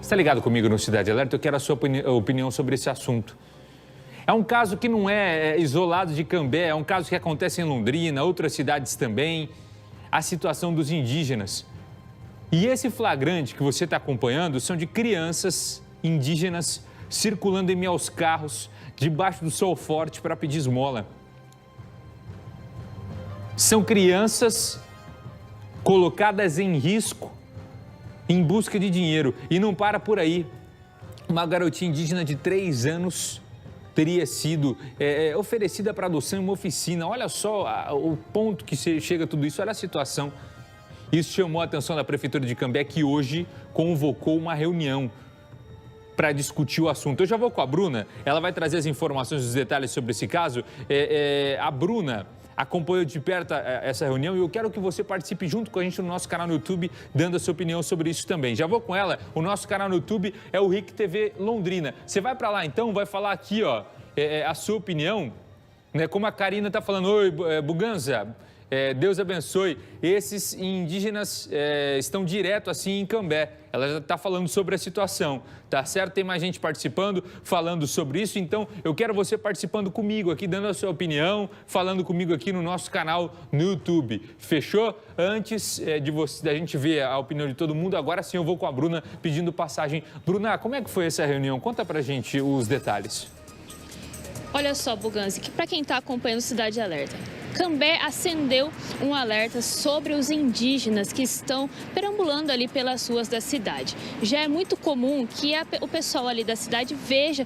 Está ligado comigo no Cidade Alerta? Eu quero a sua opinião sobre esse assunto. É um caso que não é isolado de Cambé, é um caso que acontece em Londrina, outras cidades também. A situação dos indígenas. E esse flagrante que você está acompanhando são de crianças indígenas circulando em meio aos carros, debaixo do sol forte para pedir esmola. São crianças colocadas em risco em busca de dinheiro. E não para por aí. Uma garotinha indígena de 3 anos teria sido oferecida para adoção em uma oficina. Olha só o ponto que chega tudo isso, olha a situação. Isso chamou a atenção da Prefeitura de Cambé, que hoje convocou uma reunião para discutir o assunto. Eu já vou com a Bruna, ela vai trazer as informações, os detalhes sobre esse caso. A Bruna acompanhou de perto essa reunião e eu quero que você participe junto com a gente no nosso canal no YouTube, dando a sua opinião sobre isso também. Já vou com ela, o nosso canal no YouTube é o RIC TV Londrina. Você vai para lá então, vai falar aqui, ó, a sua opinião, né? Como a Karina está falando, oi, Buganza, Deus abençoe. Esses indígenas estão direto assim em Cambé. Ela já está falando sobre a situação, tá certo? Tem mais gente participando, falando sobre isso. Então, eu quero você participando comigo aqui, dando a sua opinião, falando comigo aqui no nosso canal no YouTube. Fechou? Antes da gente ver a opinião de todo mundo, agora sim eu vou com a Bruna pedindo passagem. Bruna, como é que foi essa reunião? Conta pra gente os detalhes. Olha só, Buganzi, que para quem está acompanhando Cidade Alerta, Cambé acendeu um alerta sobre os indígenas que estão perambulando ali pelas ruas da cidade. Já é muito comum que o pessoal ali da cidade veja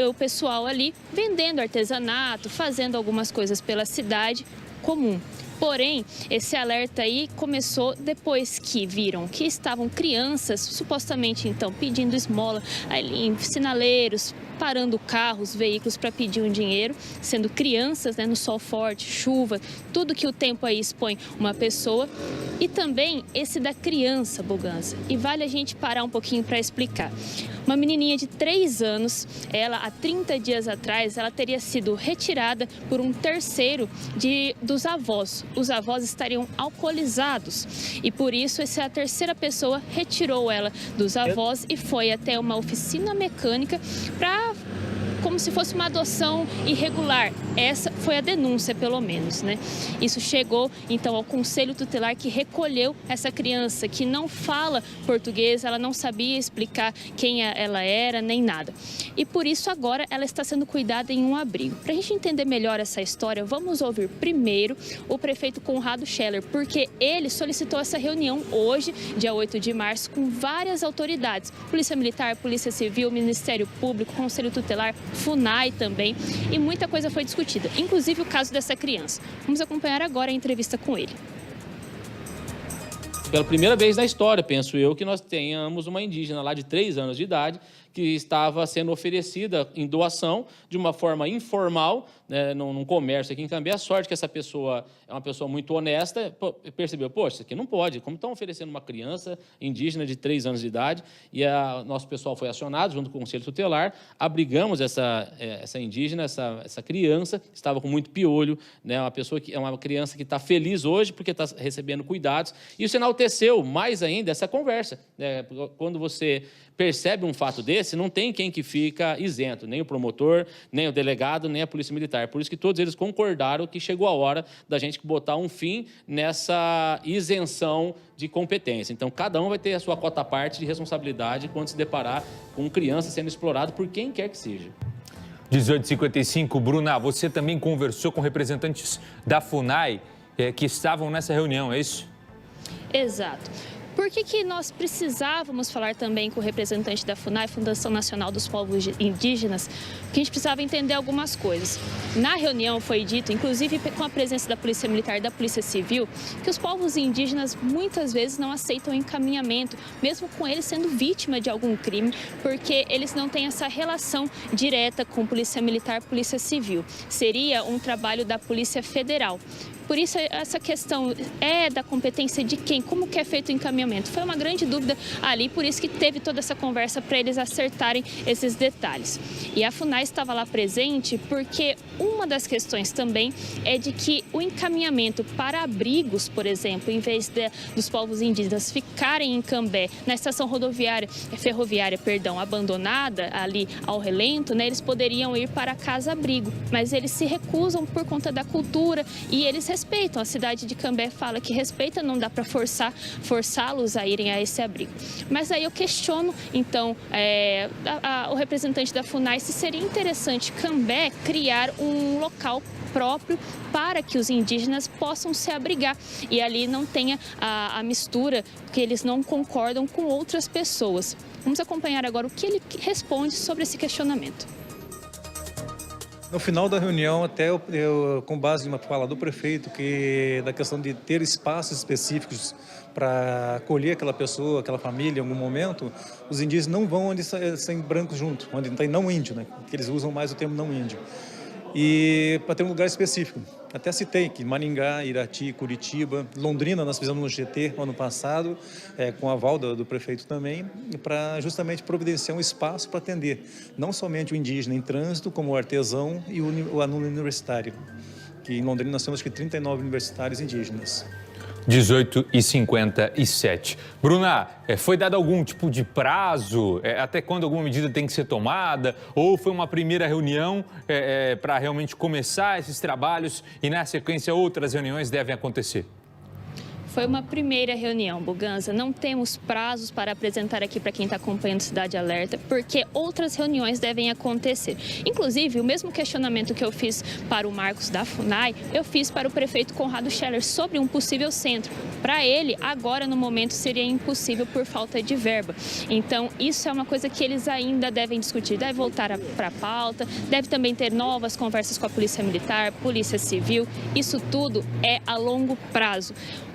o pessoal ali vendendo artesanato, fazendo algumas coisas pela cidade comum. Porém, esse alerta aí começou depois que viram que estavam crianças, supostamente então pedindo esmola ali em sinaleiros, parando carros, veículos para pedir um dinheiro, sendo crianças, né, no sol forte, chuva, tudo que o tempo aí expõe uma pessoa. E também esse da criança, Buganza. E vale a gente parar um pouquinho para explicar. Uma menininha de 3 anos, ela há 30 dias atrás, ela teria sido retirada por um terceiro dos avós. Os avós estariam alcoolizados e por isso essa terceira pessoa retirou ela dos avós e foi até uma oficina mecânica como se fosse uma adoção irregular. Essa foi a denúncia, pelo menos, né? Isso chegou, então, ao Conselho Tutelar, que recolheu essa criança, que não fala português, ela não sabia explicar quem ela era, nem nada. E por isso, agora, ela está sendo cuidada em um abrigo. Para a gente entender melhor essa história, vamos ouvir primeiro o prefeito Conrado Scheller, porque ele solicitou essa reunião hoje, dia 8 de março, com várias autoridades. Polícia Militar, Polícia Civil, Ministério Público, Conselho Tutelar, FUNAI também, e muita coisa foi discutida, inclusive o caso dessa criança. Vamos acompanhar agora a entrevista com ele. Pela primeira vez na história, penso eu, que nós tenhamos uma indígena lá de 3 anos de idade que estava sendo oferecida em doação de uma forma informal, né, num comércio aqui em Cambé. A sorte que essa pessoa é uma pessoa muito honesta, percebeu, poxa, isso aqui não pode, como estão oferecendo uma criança indígena de 3 anos de idade, e nosso pessoal foi acionado, junto com o Conselho Tutelar, abrigamos essa indígena, essa criança, que estava com muito piolho, né, é uma criança que está feliz hoje, porque está recebendo cuidados. Isso enalteceu mais ainda essa conversa, né, quando você percebe um fato desse, não tem quem que fica isento, nem o promotor, nem o delegado, nem a Polícia Militar. Por isso que todos eles concordaram que chegou a hora da gente botar um fim nessa isenção de competência. Então, cada um vai ter a sua cota à parte de responsabilidade quando se deparar com criança sendo explorado por quem quer que seja. 18h55, Bruna, você também conversou com representantes da FUNAI que estavam nessa reunião, é isso? Exato. Por que nós precisávamos falar também com o representante da FUNAI, Fundação Nacional dos Povos Indígenas? Porque a gente precisava entender algumas coisas. Na reunião foi dito, inclusive com a presença da Polícia Militar e da Polícia Civil, que os povos indígenas muitas vezes não aceitam encaminhamento, mesmo com eles sendo vítima de algum crime, porque eles não têm essa relação direta com Polícia Militar e Polícia Civil. Seria um trabalho da Polícia Federal. Por isso, essa questão é da competência de quem? Como que é feito o encaminhamento? Foi uma grande dúvida ali, por isso que teve toda essa conversa para eles acertarem esses detalhes. E a FUNAI estava lá presente porque uma das questões também é de que o encaminhamento para abrigos, por exemplo, em vez dos povos indígenas ficarem em Cambé, na estação ferroviária, abandonada ali ao relento, né, eles poderiam ir para a casa-abrigo, mas eles se recusam por conta da cultura e eles respeitam. A cidade de Cambé fala que respeita, não dá para forçá-los a irem a esse abrigo. Mas aí eu questiono, então, o representante da FUNAI se seria interessante Cambé criar um local próprio para que os indígenas possam se abrigar e ali não tenha a mistura, que eles não concordam com outras pessoas. Vamos acompanhar agora o que ele responde sobre esse questionamento. No final da reunião, até eu com base em uma fala do prefeito, que da questão de ter espaços específicos para acolher aquela pessoa, aquela família em algum momento, os indígenas não vão onde tem brancos junto, onde tem não índio, né? Que eles usam mais o termo não índio. E para ter um lugar específico. Até citei que Maringá, Irati, Curitiba, Londrina, nós fizemos no GT ano passado, com a aval do prefeito também, para justamente providenciar um espaço para atender não somente o indígena em trânsito, como o artesão e o aluno universitário, que em Londrina nós temos 39 universitários indígenas. 18h57. Bruna, foi dado algum tipo de prazo? Até quando alguma medida tem que ser tomada? Ou foi uma primeira reunião para realmente começar esses trabalhos e, na sequência, outras reuniões devem acontecer? Foi uma primeira reunião, Buganza. Não temos prazos para apresentar aqui para quem está acompanhando Cidade Alerta, porque outras reuniões devem acontecer. Inclusive, o mesmo questionamento que eu fiz para o Marcos da FUNAI, eu fiz para o prefeito Conrado Scheller sobre um possível centro. Para ele, agora, no momento, seria impossível por falta de verba. Então, isso é uma coisa que eles ainda devem discutir. Deve voltar para a pauta, deve também ter novas conversas com a Polícia Militar, Polícia Civil. Isso tudo é a longo prazo.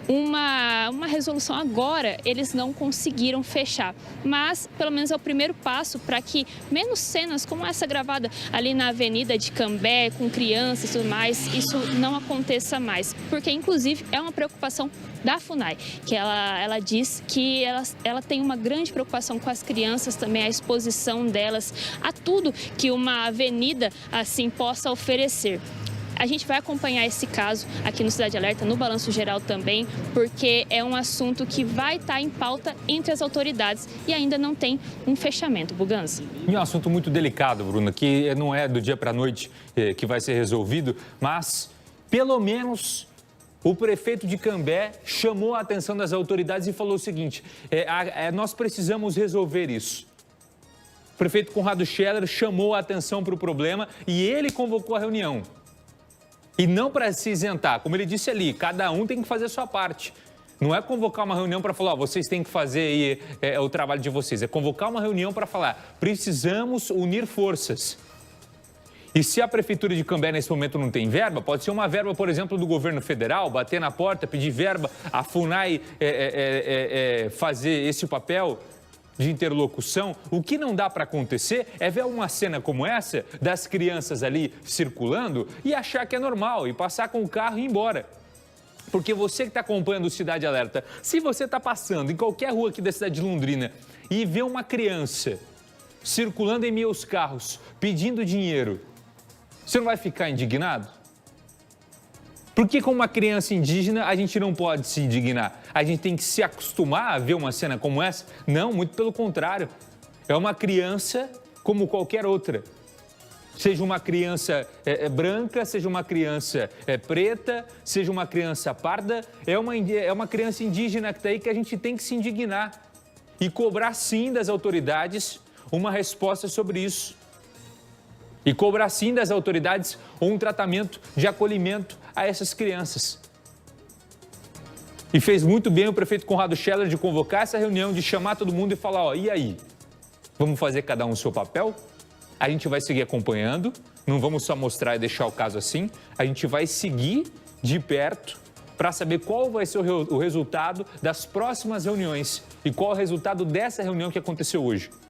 Uma resolução agora eles não conseguiram fechar, mas pelo menos é o primeiro passo para que menos cenas como essa gravada ali na Avenida de Cambé, com crianças e tudo mais, isso não aconteça mais, porque inclusive é uma preocupação da FUNAI, que ela diz que ela tem uma grande preocupação com as crianças também, a exposição delas a tudo que uma avenida assim possa oferecer. A gente vai acompanhar esse caso aqui no Cidade Alerta, no Balanço Geral também, porque é um assunto que vai estar em pauta entre as autoridades e ainda não tem um fechamento, Buganza. E é um assunto muito delicado, Bruna, que não é do dia para a noite que vai ser resolvido, mas pelo menos o prefeito de Cambé chamou a atenção das autoridades e falou o seguinte, nós precisamos resolver isso. O prefeito Conrado Scheller chamou a atenção para o problema e ele convocou a reunião. E não para se isentar, como ele disse ali, cada um tem que fazer a sua parte. Não é convocar uma reunião para falar, vocês têm que fazer o trabalho de vocês. É convocar uma reunião para falar, precisamos unir forças. E se a Prefeitura de Cambé nesse momento não tem verba, pode ser uma verba, por exemplo, do governo federal, bater na porta, pedir verba, a FUNAI fazer esse papel de interlocução. O que não dá para acontecer é ver uma cena como essa, das crianças ali circulando e achar que é normal e passar com o carro e ir embora. Porque você que está acompanhando o Cidade Alerta, se você está passando em qualquer rua aqui da cidade de Londrina e vê uma criança circulando em meio aos carros, pedindo dinheiro, você não vai ficar indignado? Por que com uma criança indígena a gente não pode se indignar? A gente tem que se acostumar a ver uma cena como essa? Não, muito pelo contrário. É uma criança como qualquer outra. Seja uma criança branca, seja uma criança preta, seja uma criança parda, é uma criança indígena que está aí que a gente tem que se indignar e cobrar sim das autoridades uma resposta sobre isso. E cobrar sim das autoridades um tratamento de acolhimento a essas crianças. E fez muito bem o prefeito Conrado Scheller de convocar essa reunião, de chamar todo mundo e falar, ó, e aí? Vamos fazer cada um o seu papel? A gente vai seguir acompanhando, não vamos só mostrar e deixar o caso assim, a gente vai seguir de perto para saber qual vai ser o resultado das próximas reuniões e qual é o resultado dessa reunião que aconteceu hoje.